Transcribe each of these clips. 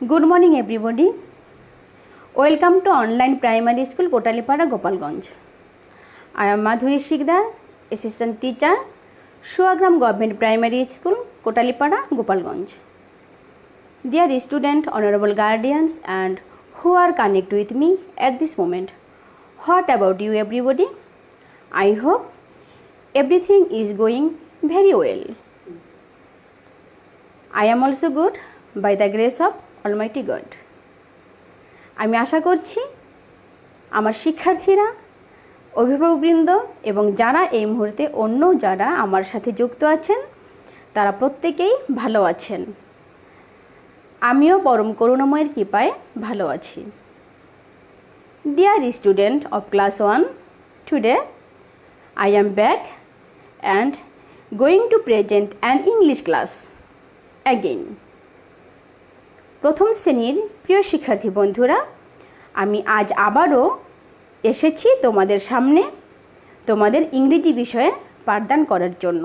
Good morning everybody. Welcome to online primary school Kotalipara, Gopalganj. I am Madhuri Shikdar, assistant teacher, Shuagram Government Primary School, Kotalipara, Gopalganj. Dear student, honorable guardians and who are connected with me at this moment. What about you everybody? I hope everything is going very well. I am also good by the grace of Almighty god. আমি আশা করছি আমার শিক্ষার্থীরা, অভিভাবকবৃন্দ এবং যারা এই মুহূর্তে অন্য যারা আমার সাথে যুক্ত আছেন তারা প্রত্যেকেই ভালো আছেন। আমিও পরম করুণাময়ের কৃপায় ভালো আছি। Dear student of class 1, today I am back and going to present an English class again. প্রথম শ্রেণীর প্রিয় শিক্ষার্থী বন্ধুরা, আমি আজ আবারও এসেছি তোমাদের সামনে তোমাদের ইংরেজি বিষয়ে পাঠদান করার জন্য।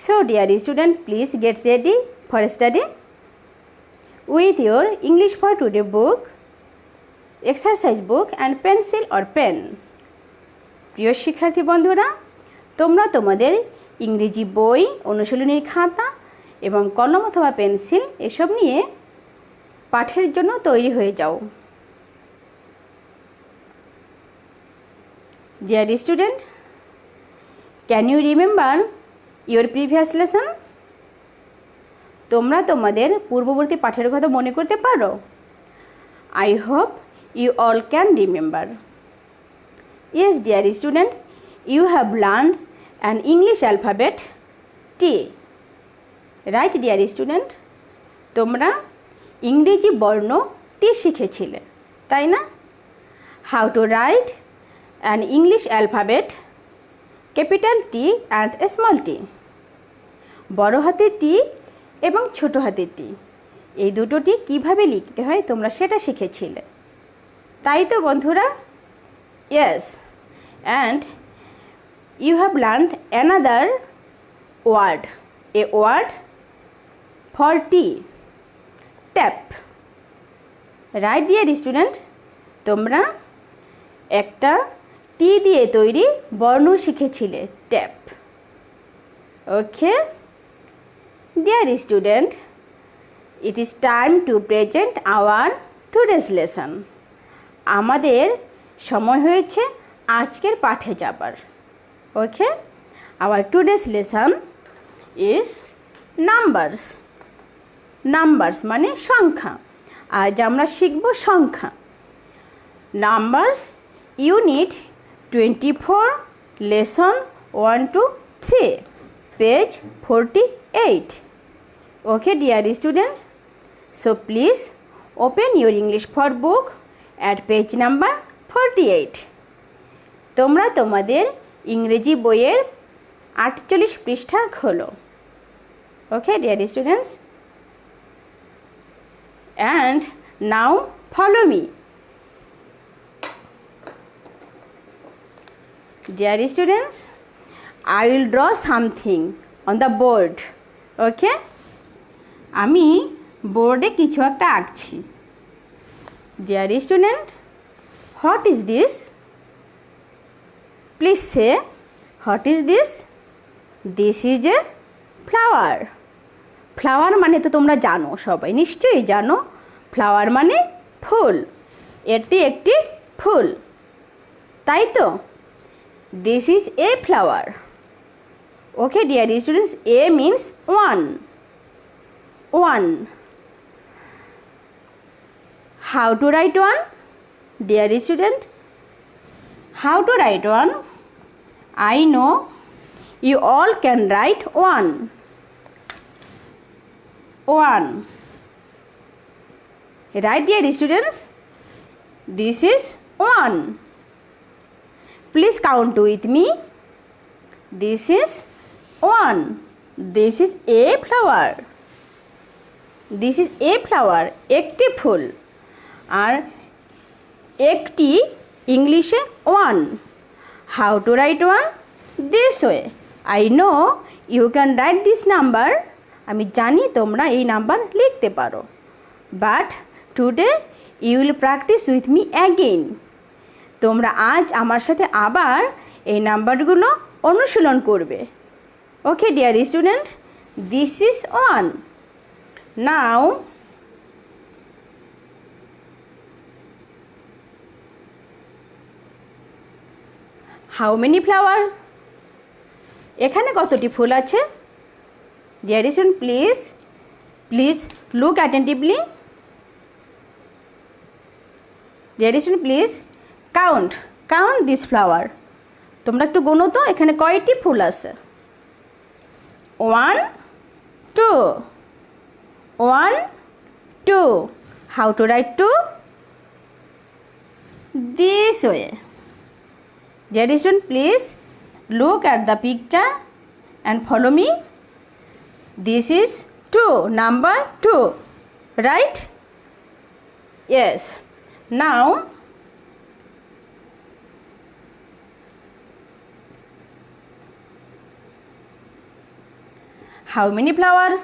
So dear student, please get ready for study with your English for today book, exercise book and pencil or pen. প্রিয় শিক্ষার্থী বন্ধুরা, তোমরা তোমাদের ইংরেজি বই, অনুশীলনীর খাতা এবং কলম অথবা পেন্সিল এসব নিয়ে পাঠের জন্য তৈরি হয়ে যাও। Dear student, can you remember your previous lesson? তোমরা তোমাদের পূর্ববর্তী পাঠের কথা মনে করতে পারো? I hope you all can remember. Yes dear student, you have learned an English alphabet T, right dear student? তোমরা ইংরেজি বর্ণ টি শিখেছিলে, তাই না? How to write an English alphabet capital T and small T, বড় হাতের টি এবং ছোট হাতের টি, এই দুটো টি কীভাবে লিখতে হয় তোমরা সেটা শিখেছিলে, তাই তো বন্ধুরা? Yes, and you have learned another word, a word for T, tap, right dear student? তোমরা একটা টি দিয়ে তৈরি বর্ণ শিখেছিলে, tap. Okay dear student, it is time to present our today's lesson. আমাদের সময় হয়েছে আজকের পাঠে যাবার। Okay, our today's lesson is numbers. Numbers মানে সংখ্যা। আজ আমরা শিখব সংখ্যা। Numbers unit 24, lesson 1 to 3, page 48. Okay dear students, so please open your English for book at page number 48. তোমরা তোমাদের ইংরেজি বইয়ের 48 পৃষ্ঠা খোলো। ওকে dear students, and now follow me. Dear students, I will draw something on the board. Okay, আমি বোর্ডে কিছু একটা আঁকছি। Dear student, what is this? Please say, what is this? This is a flower. Flower মানে তো তোমরা জানো, সবাই নিশ্চয়ই জানো। ফ্লাওয়ার মানে ফুল, এটি একটি ফুল, তাই তো? This is a flower. Okay dear students, a means 1. How to write 1? Dear student, how to write 1? I know you all can write 1. Right dear students, this is 1. Please count with me. This is 1. This is a flower. This is a flower, একটি ফুল। আর একটি ইংলিশে 1. How to write 1? This way. I know you can write this number. আমি জানি তোমরা এই number লিখতে পারো। But today you will practice with me again. তোমরা আজ আমার সাথে আবার এই নাম্বারগুলো অনুশীলন করবে। Okay dear student, this is 1. Now how many flower? এখানে কতটি ফুল আছে? Dear student, please look attentively. Dear student, please count this flower. তোমরা একটু গোনো তো, এখানে কয়টি ফুল আছে? 1 2 1 2. How to right 2? This way. Dear student, please look at the picture and follow me. This is 2, number 2, right? Yes. Now how many flowers?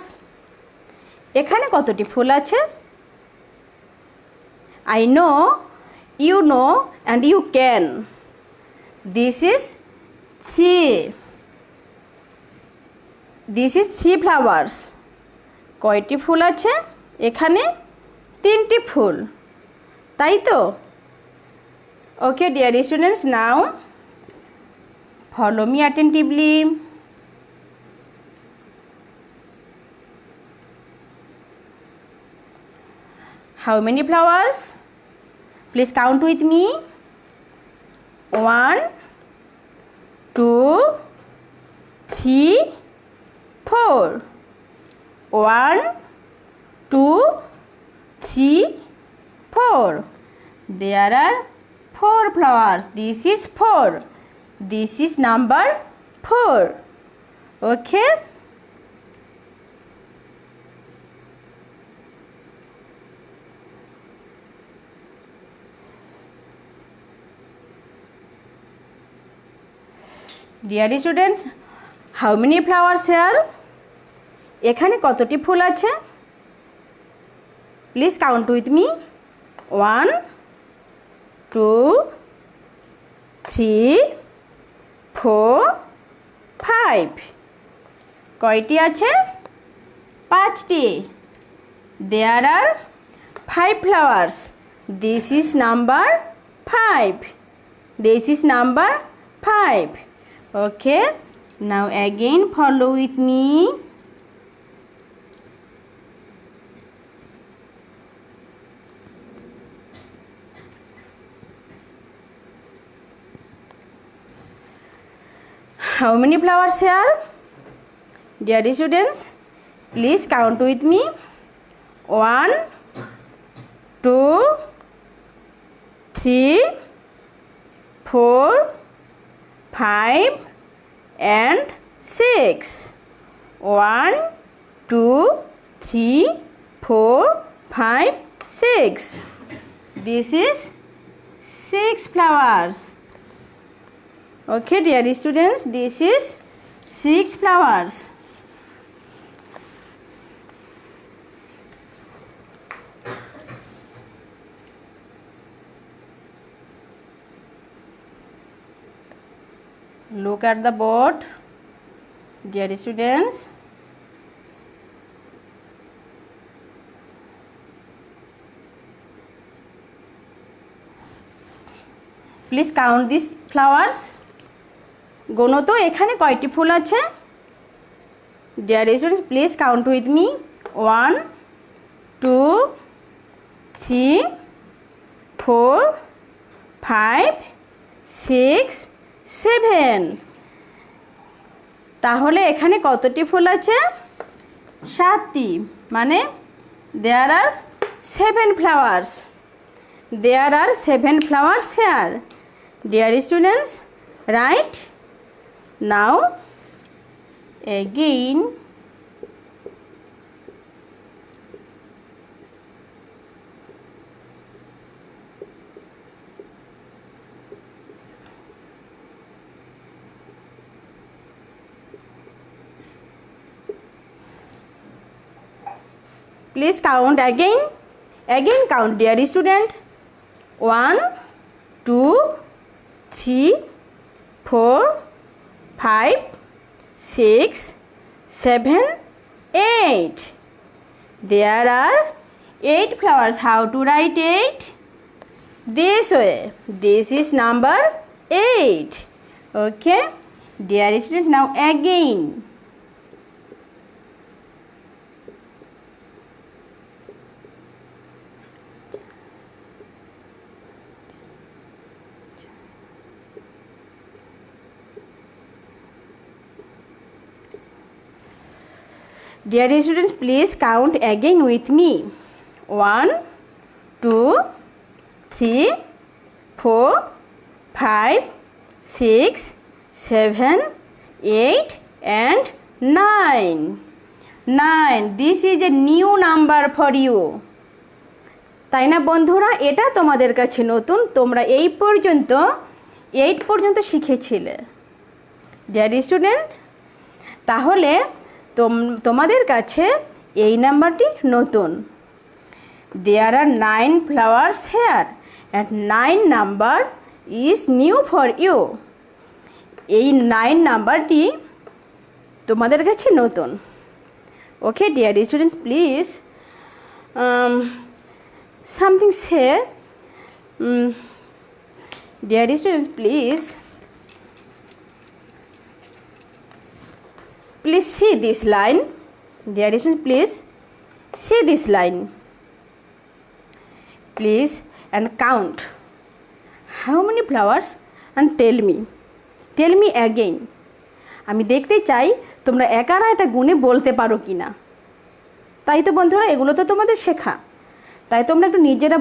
এখানে কতটি ফুল আছে? I know, you know and you can. This is 3 flowers. কয়টি ফুল আছে? এখানে 3টি ফুল, তাই তো? ওকে dear students, now follow me attentively. How many flowers? Please count with me. 1 2 3 4. 1 2 3 4. There are 4 flowers. This is 4. This is number 4. Okay. Dear students, how many flowers here? এখানে কতটি ফুল আছে? Please count with me. 1 2 3 4 5. কয়টি আছে? 5টি। There are 5 flowers. This is number 5. This is number 5. Okay, now again follow with me. How many flowers here? Dear students, please count with me. 1 2 3 4 5 and 6. 1 2 3 4 5 6. This is 6 flowers. Okay dear students, this is 6 flowers. Look at the board, dear students. Please count these flowers. গোনো তো, এখানে কয়টি ফুল আছে? Dear students, please count with me. 1 2 3 4 5 6 7. তাহলে এখানে কতটি ফুল আছে? 7টি, মানে there are 7 flowers. There are 7 flowers here. Dear students, right? Now again please count again. Again count, dear student. 1 2 3 4 5 6 7 8. There are 8 flowers. How to write 8? This way. This is number 8. Okay, dear students, now again. Dear students, please count again with me. 1 2 3 4 5 6 7 8 and 9. 9. This is a new number for you. তাই না বন্ধুরা? এটা তোমাদের কাছে নতুন, তোমরা এই পর্যন্ত 8 পর্যন্ত শিখেছিলে। ডিয়ার স্টুডেন্ট, তাহলে তোমাদের কাছে এই নাম্বারটি নতুন। There are 9 flowers here and 9 number is new for you. এই 9 নাম্বারটি তোমাদের কাছে নতুন। Okay, dear students, please something say. Dear students, please see this line. Dear students, please see this line. Please and count how many flowers and tell me again. আমি দেখতে চাই তোমরা একারা এটা গুণে বলতে পারো কিনা। তাই তো বন্ধুরা, এগুলো তো তোমাদের শেখা, তাই তোমরা একটু নিজেরা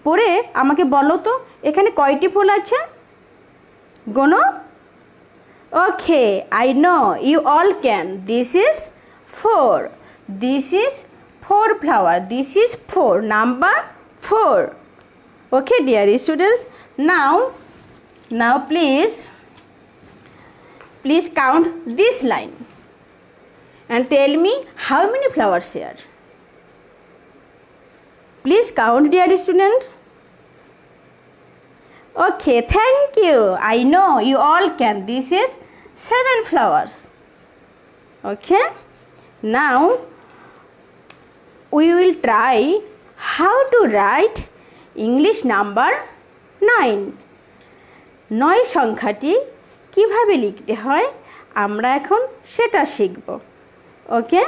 পড়ে আমাকে বলো তো এখানে কয়টি ফুল আছে, গোনো। Okay, I know you all can. This is 4. This is 4 flower. This is 4, number 4. Okay, dear students, now please count this line and tell me how many flowers here. Please count, dear student. Okay, thank you. I know you all can. This is 7 flowers. Okay, now we will try how to write English number 9. 9 সংখ্যাটি কিভাবে লিখতে হয় আমরা এখন সেটা শিখব। Okay,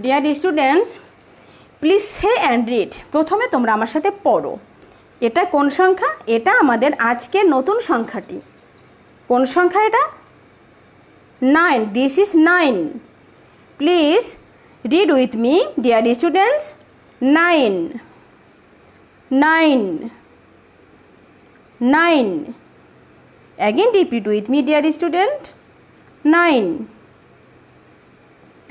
dear students, please say and read. প্রথমে তোমরা আমার সাথে পড়ো। এটা কোন সংখ্যা? এটা আমাদের আজকের নতুন সংখ্যাটি। কোন সংখ্যা এটা? 9. This is 9. Please read with me, dear students. 9 9 9. Again repeat with me, dear student. 9.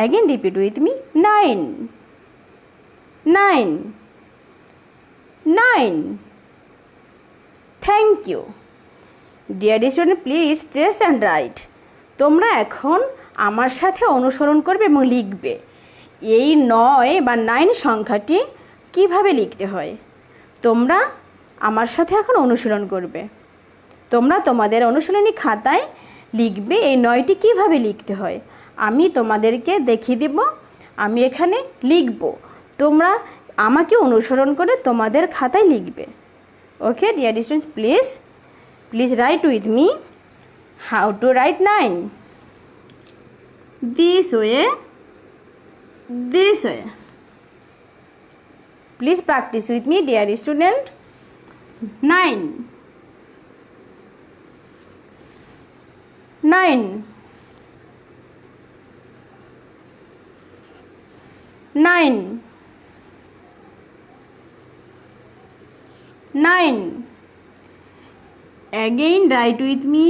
Again repeat with me. 9 9 9. Thank you. Dear student, please trace and write. তোমরা এখন আমার সাথে অনুসরণ করবে এবং লিখবে এই 9 বা 9 সংখ্যাটি কিভাবে লিখতে হয়। তোমরা আমার সাথে এখন অনুসরণ করবে। তোমরা তোমাদের অনুশীলনী খাতায় লিখবে এই 9টি কিভাবে লিখতে হয়। আমি তোমাদেরকে দেখিয়ে দেব, আমি এখানে লিখব, তোমরা আমাকে অনুসরণ করে তোমাদের খাতায় লিখবে। Okay, dear students, please write with me how to write 9. This way. Please practice with me, dear student. 9 9 9 9. Again write with me.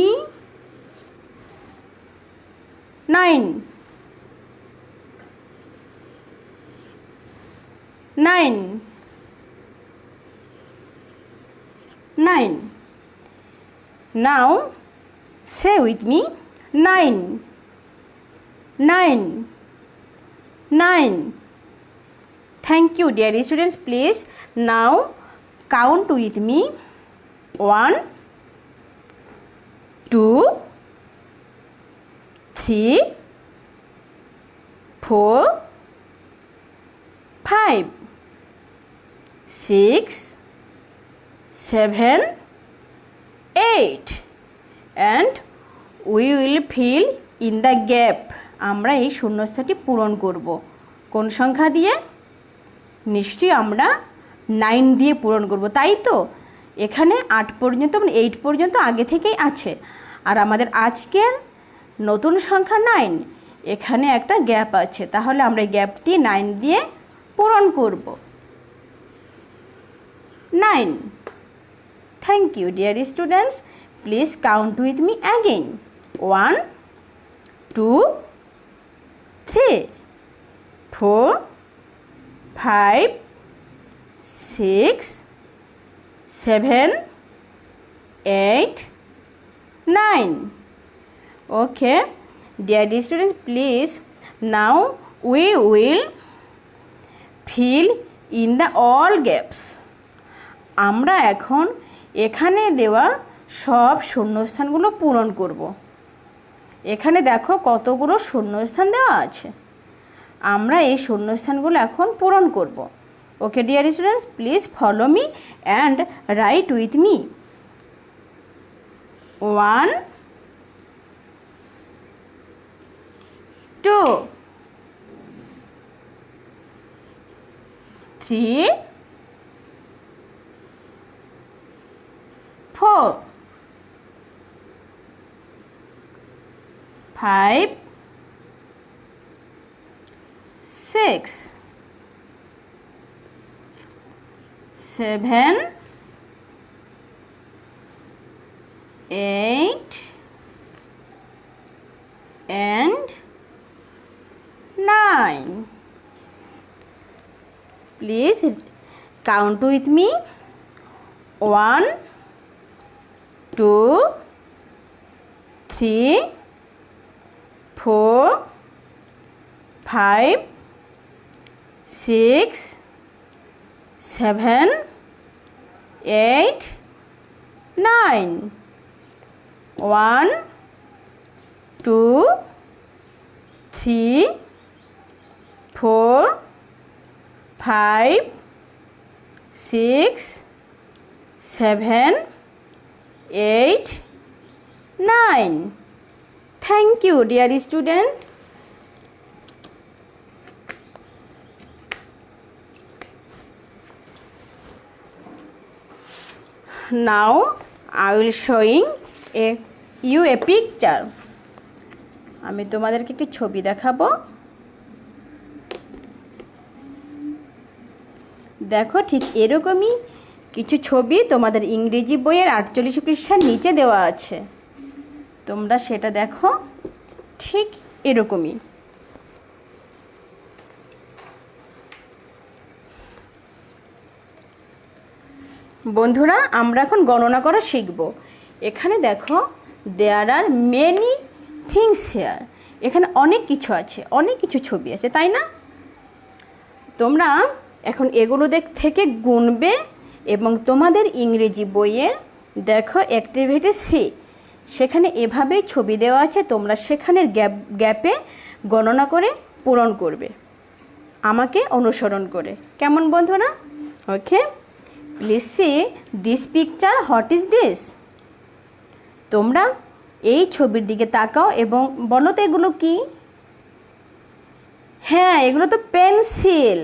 9 9 9. Now say with me 9. 9. 9. Thank you, dear students. Please now count with me. 1, 2, 3, 4, 5, 6, 7, 8 and we will fill in the gap. আমরা এই শূন্যস্থানটি পূরণ করব কোন সংখ্যা দিয়ে? নিশ্চয়ই আমরা 9 দিয়ে পূরণ করব, তাই তো? এখানে 8 পর্যন্ত মানে 8 পর্যন্ত আগে থেকেই আছে, আর আমাদের আজকের নতুন সংখ্যা 9, এখানে একটা গ্যাপ আছে, তাহলে আমরা এই গ্যাপটি 9 দিয়ে পূরণ করব। 9. Thank you, dear students. Please count with me again. 1, 2, 3, 4, 5, 6, 7, 8, 9. Okay, dear students, please now we will fill in the all gaps. আমরা এখন এখানে দেওয়া সব শূন্যস্থানগুলো পূরণ করব। এখানে দেখো কতগুলো শূন্যস্থান দেওয়া আছে, আমরা এই শূন্যস্থানগুলো এখন পূরণ করব। ওকে dear students, please follow me and right with me. 1, 2, 3, 4, 5, 6, 7, 8 and 9. Please count with me. 1, 2, 3, 4, 5, 6, 7, 8, 9. 1, 2, 3, 4, 5, 6, 7, 8, 9. Thank you, dear student. Now I will showing you a picture. আমি তোমাদেরকে একটি ছবি দেখাবো। দেখো ঠিক এরকমই কিছু ছবি তোমাদের ইংরেজি বইয়ের 48 পৃষ্ঠার নিচে দেওয়া আছে, তোমরা সেটা দেখো। ঠিক এরকমই বন্ধুরা, আমরা এখন গণনা করা শিখব। এখানে দেখো দেয়ার আর মেনি থিংস হেয়ার, এখানে অনেক কিছু আছে, অনেক কিছু ছবি আছে, তাই না? তোমরা এখন এগুলো থেকে গুনবে এবং তোমাদের ইংরেজি বইয়ে দেখো অ্যাক্টিভিটি সি, সেখানে এভাবেই ছবি দেওয়া আছে, তোমরা সেখানের গ্যাপে গণনা করে পূরণ করবে আমাকে অনুসরণ করে। কেমন বন্ধুরা? Okay, please see this picture, what is this? তোমরা এই ছবির দিকে তাকাও এবং বলো তো এগুলো কি? হ্যাঁ, এগুলো তো পেন্সিল।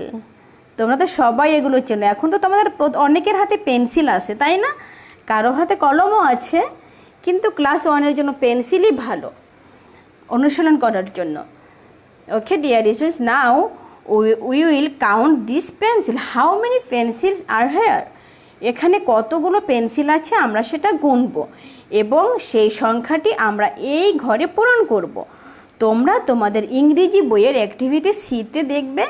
তোমরা তো সবাই এগুলো চেনো। এখন তো তোমাদের অনেকের হাতে পেন্সিল আছে, তাই না? কারো হাতে কলমও আছে, কিন্তু ক্লাস 1-এর জন্য পেন্সিলই ভালো অনুশীলন করার জন্য। Okay dear students, now we will count this pencil. How many pencils are here? এখানে কতগুলো পেন্সিল আছে আমরা সেটা গুনব এবং সেই সংখ্যাটি আমরা এই ঘরে পূরণ করব। তোমরা তোমাদের ইংরেজি বইয়ের অ্যাক্টিভিটি সিতে দেখবে,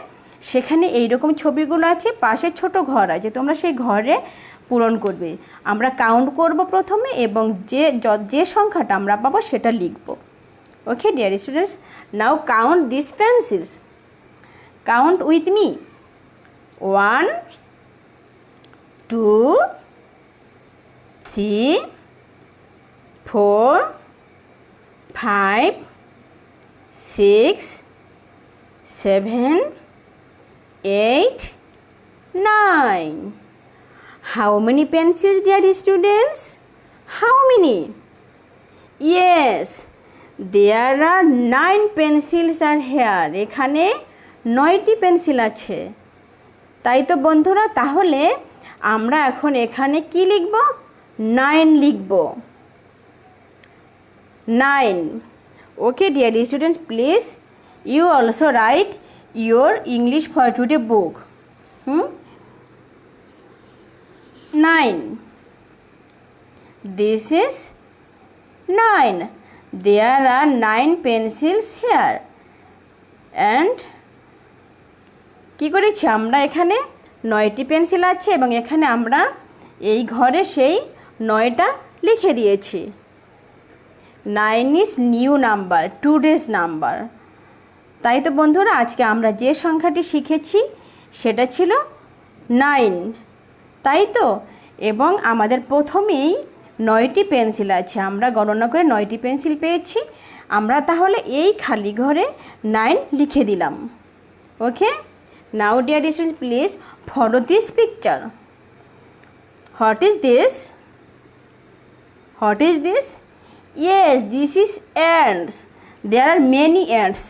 সেখানে এইরকম ছবিগুলো আছে, পাশে ছোট ঘর আছে, তোমরা সেই ঘরে পূরণ করবে। আমরা কাউন্ট করব প্রথমে এবং যে সংখ্যাটা আমরা পাবো সেটা লিখব। ওকে dear students, now count this pencils. Count with me. 1 2 3 4 5 6 7 8 9. How many pencils, dear students? How many? Yes, there are 9 pencils are here. এখানে 9টি পেন্সিল আছে। তাই তো বন্ধুরা, তাহলে আমরা এখন এখানে কি লিখব? 9 লিখব। 9. Okay dear students, please you also write your English for today book. 9. This is 9. There are 9 pencils here. And কি করেছি আমরা? এখানে 9টি পেন্সিল আছে এবং এখানে আমরা এই ঘরে সেই 9টা লিখে দিয়েছি। 9 is new number, today's number. তাই তো বন্ধুরা, আজকে আমরা যে সংখ্যাটি শিখেছি সেটা ছিল 9, তাই তো। এবং আমাদের প্রথমেই 9টি পেন্সিল আছে, আমরা গণনা করে 9টি পেন্সিল পেয়েছি। আমরা তাহলে এই খালি ঘরে 9 লিখে দিলাম। Okay, now dear students, please follow this picture. What is this? What is this? Yes, this is ants. There are many ants.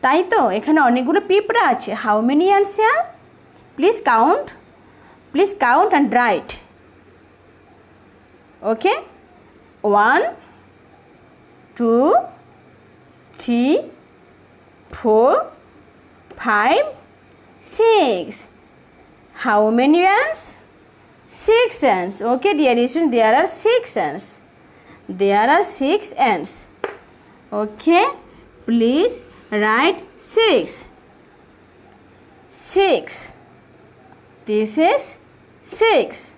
তাই তো, এখানে অনেকগুলো পিঁপড়া আছে। How many ants here? Please count. Please count and write. Okay, 1 2 3 4 5 6. How many ants? 6 ants. Okay dear students, there are 6 ants. There are 6 ants. Okay, please write 6. 6. This is 6.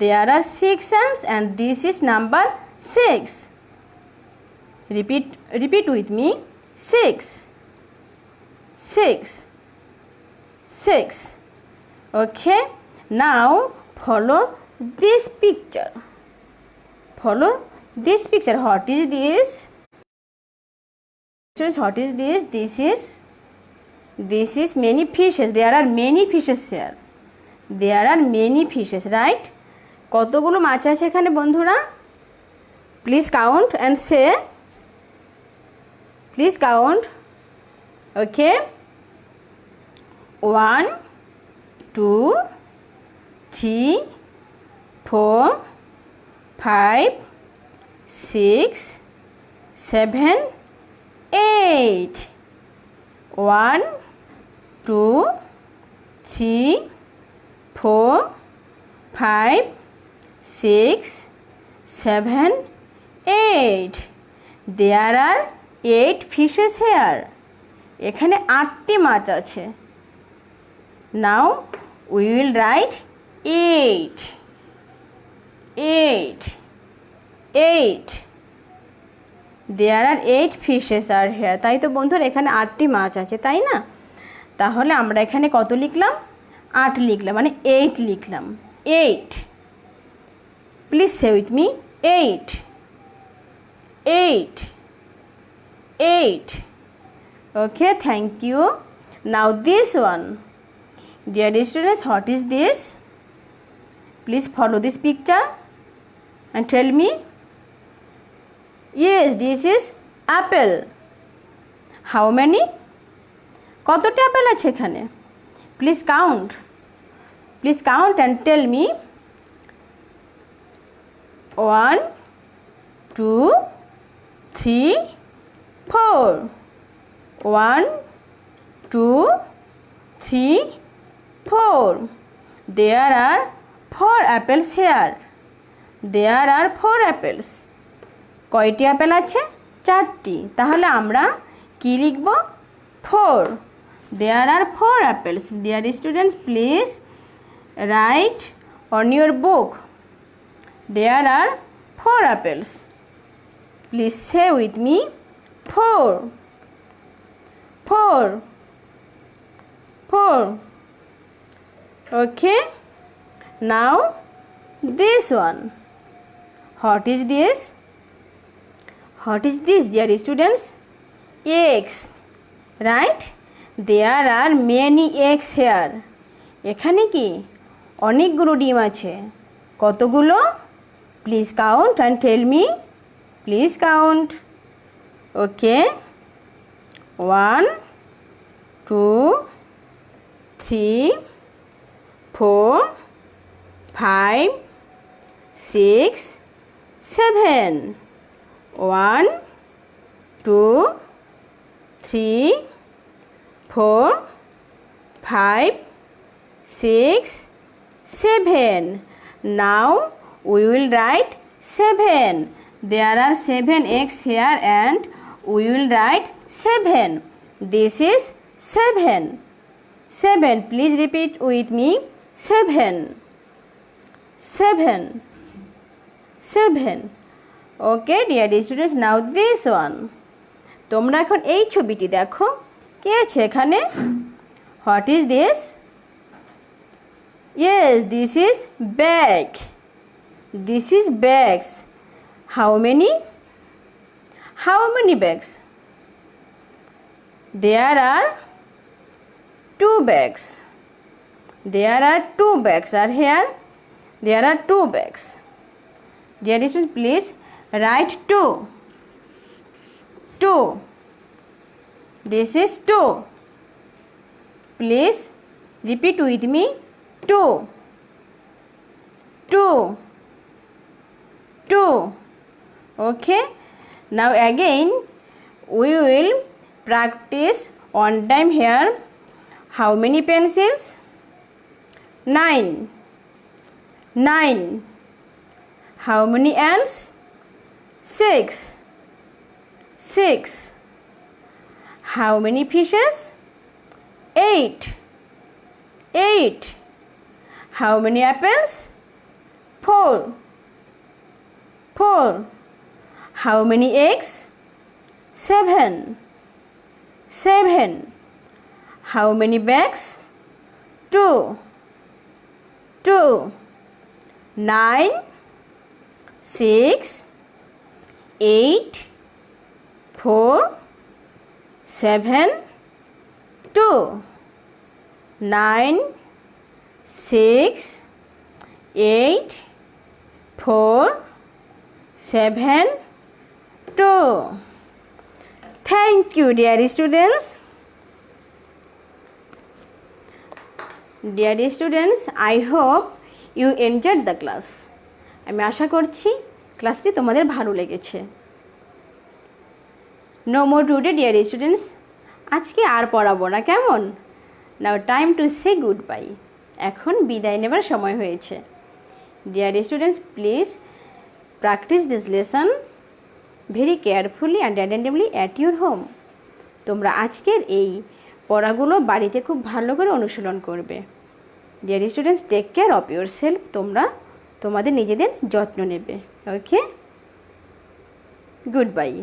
There are 6 ants and this is number 6. Repeat with me. 6. 6. 6. Okay, now follow this picture. Follow this picture. What is this? What is this? This is many fishes. There are many fishes here. There are many fishes, right? কতগুলো মাছ আছে এখানে বন্ধুরা? Please count and say. Please count. Okay, 1 2 3 4 5 6 7 8. 1 2 3 4 5 6 7 8. There are 8 fishes here. এখানে 8টি মাছ আছে। Now we will write 8. 8. 8. There are 8 fishes are here. তাই তো বন্ধুরা, এখানে 8টি মাছ আছে, তাই না? তাহলে আমরা এখানে কত লিখলাম? 8 লিখলাম, মানে 8 লিখলাম। 8. Please say with me. 8. 8. 8. Okay, thank you. Now this one. Dear students, what is this? Please follow this picture and tell me. Yes, this is apple. How many? কতটি আপেল আছে এখানে? Please count. Please count and tell me. 1 2 3 4. 1 2 3 4. There are 4 apples here. There are 4 apples. কয়টি apple আছে? 4টি। তাহলে আমরা কি লিখব? 4. There are 4 apples. Dear students, please write On your book, there are 4 apples. Please say with me, 4. 4. 4. Okay. Now this one. What is this? What is this, dear students? Eggs. Right? There are many eggs here. এখানে কি অনেকগুলো ডিম আছে? কতগুলো? Please count and tell me. Please count. Okay. 1, 2, 3, 4, 5, 6, 7. 1, 2, 3, 4, 5, 6, 7. Now we will write 7. There are 7 eggs here and we will write 7. This is 7. 7. Please repeat with me. 7. 7. 7. Okay, dear students, now this one. তোমরা এখন এই ছবিটি দেখো, কি আছে এখানে? What is this? Yes, this is bag. This is bags. How many? How many bags? There are 2 bags. There are 2 bags are here. There are 2 bags. Dear students, please write 2. 2. This is 2. Please repeat with me. 2. 2. 2. Okay. Now again we will practice on time here. How many pencils? 9. 9. How many ants? 6. 6. How many fishes? 8. 8. How many apples? 4. 4. How many eggs? 7. 7. How many bags? 2. 2. 9, 6, 8, 4, 7, 2. 9, 6, 8, 4, 7, 2. Thank you, dear students. Dear students, I hope you enjoyed the class. আমি আশা করছি ক্লাসটি তোমাদের ভালো লেগেছে। No more today, dear students. আজকে আর পড়াবো না, কেমন? Now time to say goodbye. এখন বিদায় নেবার সময় হয়েছে। Dear students, please practice this lesson very carefully and attentively at your home. তোমরা আজকের এই পড়াগুলো বাড়িতে খুব ভালো করে অনুশীলন করবে। Dear students, take care of yourself. তোমরা তোমাদের নিজেদের যত্ন নেবে। Okay? Goodbye.